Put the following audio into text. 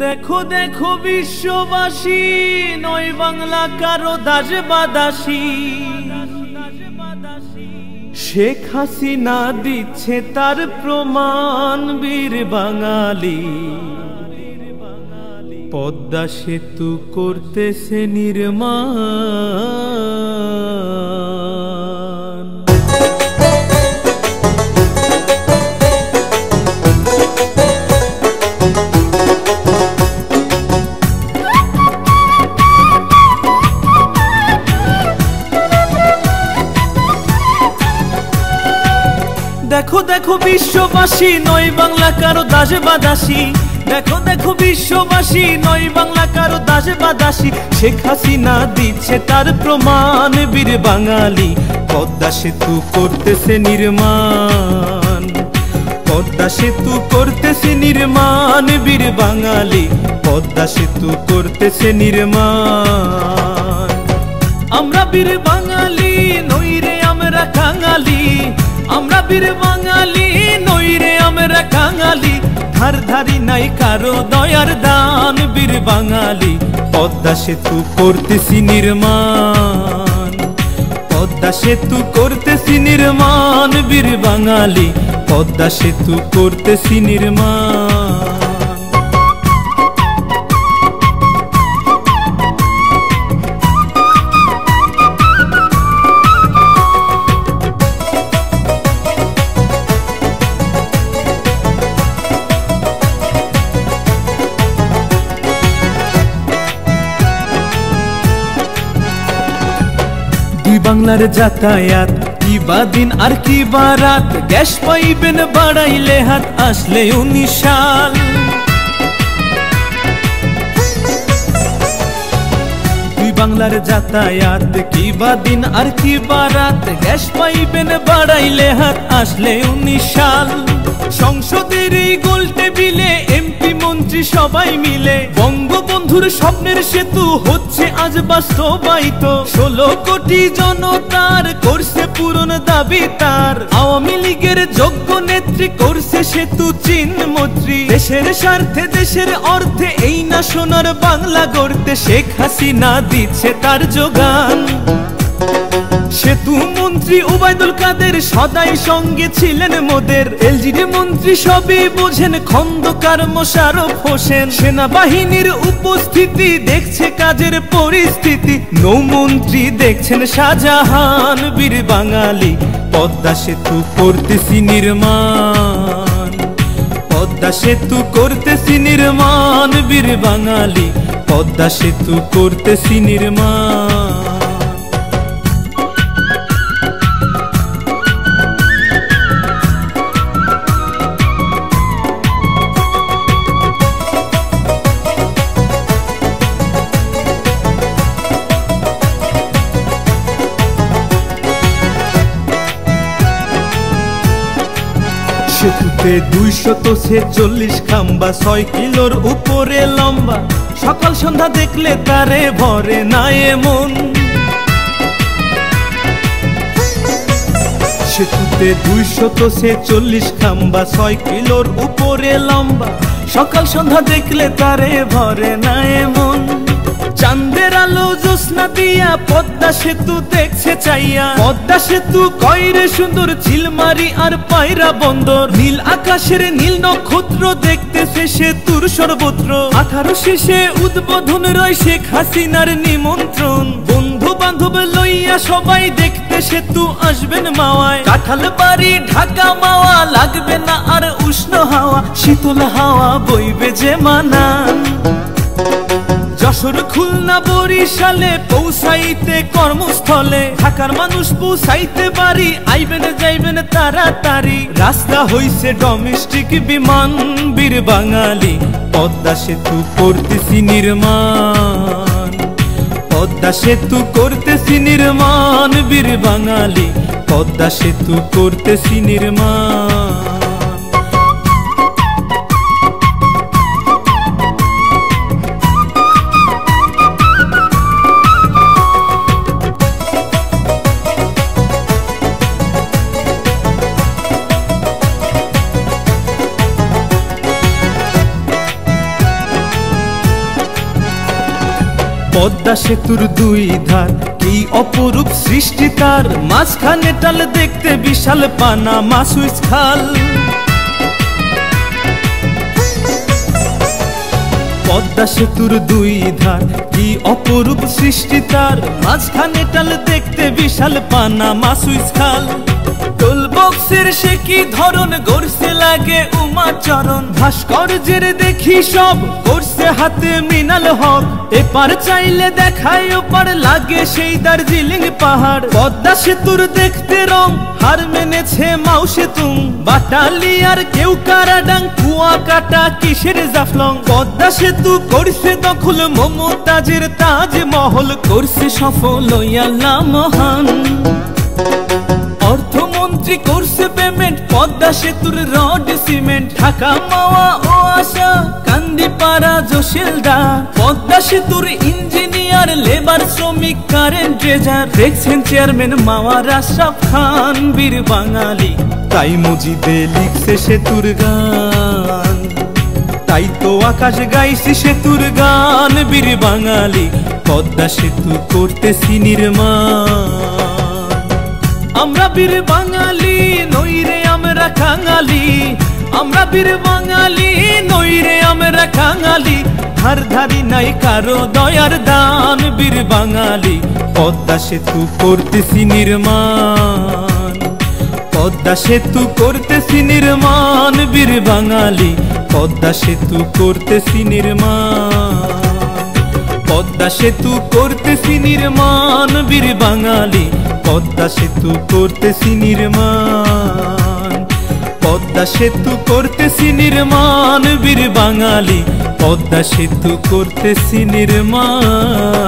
দেখো দেখো বিশ্ববাসী, নয় বাংলা কারো দাস বা দাসী। শেখ হাসিনা দিচ্ছে তার প্রমাণ, বীর বাঙালি। পদ্মা সেতু করতেছে নির্মাণ। দেখো দেখো বিশ্ববাসী, নয় বাংলা কারো দাস বা দাসী। দেখো দেখো বিশ্ববাসী, নয় বাংলা কারো দাস বা দাসী। শেখ হাসিনা দিচ্ছে তার প্রমাণ, বীর বাঙালি। পদ্মা সেতু করতেছে নির্মাণ, পদ্মা সেতু করতেছে নির্মাণ, বীর বাঙালি। পদ্মা সেতু করতেছে নির্মাণ। আমরা বীর বাঙালি, নইরে আমরা কাঙালি। আমরা বীর বাঙালি, নইরে আমরা কাঙালি। ধার ধারি নাই কারো দয়ার দান, বীর বাঙালি। পদ্মা সেতু করতেছি নির্মাণ, পদ্মা সেতু করতেছি নির্মাণ, বীর বাঙালি। পদ্মা সেতু করতেছি নির্মাণ। বাংলার যাতায়াত কিবা দিন আর কিবা রাত। গ্যাস পাইবেন বাড়াইলে হাত, আসলে 19 সাল। বাংলার যাতায়াত কিবা দিন আর কিবা রাত। গ্যাস পাইবেন বাড়াইলে হাত, আসলে 19 সাল। সংসদের এই গোল টেবিলে এমপি মন্ত্রী সবাই মিলে বঙ্গবন্ধুর স্বপ্নের সেতু হচ্ছে আজ বাস্তবায়িত। 16 কোটি জনতার করছে পূরণ দাবি তার। আওয়ামী লীগের যোগ্য নেত্রী করছে সেতু চিহ্নমন্ত্রী। দেশের স্বার্থে দেশের অর্থে এই না সোনার বাংলা গড়তে শেখ হাসিনা দিচ্ছে তার যোগান। সেতু মন্ত্রী ওবায়দুল কাদের সদাই সঙ্গে ছিলেন মোদের। এলজিডি মন্ত্রী সবই বোঝেন, খন্দকার মোশাররফ হোসেন। সেনাবাহিনীর উপস্থিতি দেখছে কাজের পরিস্থিতি। নৌমন্ত্রী দেখছেন শাহজাহান, বীর বাঙালি। পদ্মা সেতু করতেছি নির্মাণ, পদ্মা সেতু করতেছি নির্মাণ, বীর বাঙালি। পদ্মা সেতু করতেছি নির্মাণ। সেতুতে 246 খাম্বা, 6 কিলোর উপরে লম্বা। সকাল সন্ধ্যা দেখলে তারে ভরে না এমন। সেতুতে 246 খাম্বা, 6 কিলোর উপরে লম্বা। সকাল সন্ধ্যা দেখলে তারে ভরে না এমন। চাঁদের আলো জ্যোৎস্না দিয়া পদ্মা সেতু দেখছে চাইয়া। পদ্মা সেতু কয়রে সুন্দর, চিলমারি আর পায়রা বন্দর। নীল আকাশের নীল নক্ষত্র দেখতেছে সেতুর সর্বত্র। 18 শেষে উদ্বোধন রয় শেখ হাসিনার নিমন্ত্রণ। বন্ধু বান্ধব লইয়া সবাই দেখতে সেতু আসবেন মাওয়ায়। কাঁঠাল বাড়ি ঢাকা মাওয়া, লাগবে না আর উষ্ণ হাওয়া। শীতল হাওয়া বইবে যে মানান। যশোর খুলনা বরিশালে পৌঁছাইতে কর্মস্থলে। ঢাকার মানুষ পৌঁছাইতে বাড়ি, আইবেন যাইবেন তাড়াতাড়ি। রাস্তা হইছে ডোমেস্টিক বিমান, বীর বাঙালি। পদ্মা সেতু করতেছি নির্মাণ, পদ্মা সেতু করতেছি নির্মাণ, বীর বাঙালি। পদ্মা সেতু করতেছি নির্মাণ। পদ্মা সেতুর দুই ধার কি অপরূপ সৃষ্টি তার, মাঝখানে টাল দেখতে বিশাল পানামা সুইচ খাল। পদ্মা সেতুর দুই ধার কি অপরূপ সৃষ্টি তার, মাঝখানে টাল দেখতে বিশাল পানামা সুইচ খাল। টোল বক্সের সে কি ধরন গড়ছে লাগে উমাচরণ, ভাস্কর্যের দেখি সব করছে হাতে মৃণাল হক। এপার চাইলে দেখায় ওপার লাগে সেই দার্জিলিং পাহাড়। পদ্মা সেতুর দেখতে রং হার মেনেছে মাও সেতুং, বাটালিয়ার কেউ কারাডাং কুয়াকাটা কিসের জাফলং। পদ্মা সেতু করছে দখল মমতাজের তাজমহল, করছে সফল আল্লাহ মহান। অর্থমন্ত্রী করছে পেমেন্ট পদ্মা সেতুর রড সিমেন্ট, ঢাকা মাওয়া ও আশা কান্দিপাড়া জোশেলদা। পদ্মা সেতুর ইঞ্জিনিয়ার লেবার শ্রমিক কারেন্ট ট্রেজার, দেখছেন চেয়ারম্যান মাওয়ার আশরাফ খান বীর বাঙালি। তাই মুজিবে লিখছে সেতুর গান, তাই তো আকাশ গাইছে সেতুর গান বীর বাঙালি। পদ্মা সেতু করতেছি নির্মাণ, আমরা বীর বাঙালি নইরে আমরা কাঙালি। আমরা বীর বাঙালি নইরে আমরা কাঙালি, ধার ধারি নাই কারো দয়ার দান বীর বাঙালি। পদ্মা সেতু করতেছি নির্মাণ, পদ্মা সেতু করতেছি নির্মাণ বীর বাঙালি। পদ্মা সেতু করতেছি নির্মাণ, পদ্মা সেতু করতেছি নির্মাণ বীর বাঙালি। পদ্মা সেতু করতেছি নির্মাণ, পদ্মা সেতু করতেছি নির্মাণ বীর বাঙালি। পদ্মা সেতু করতেছি নির্মাণ।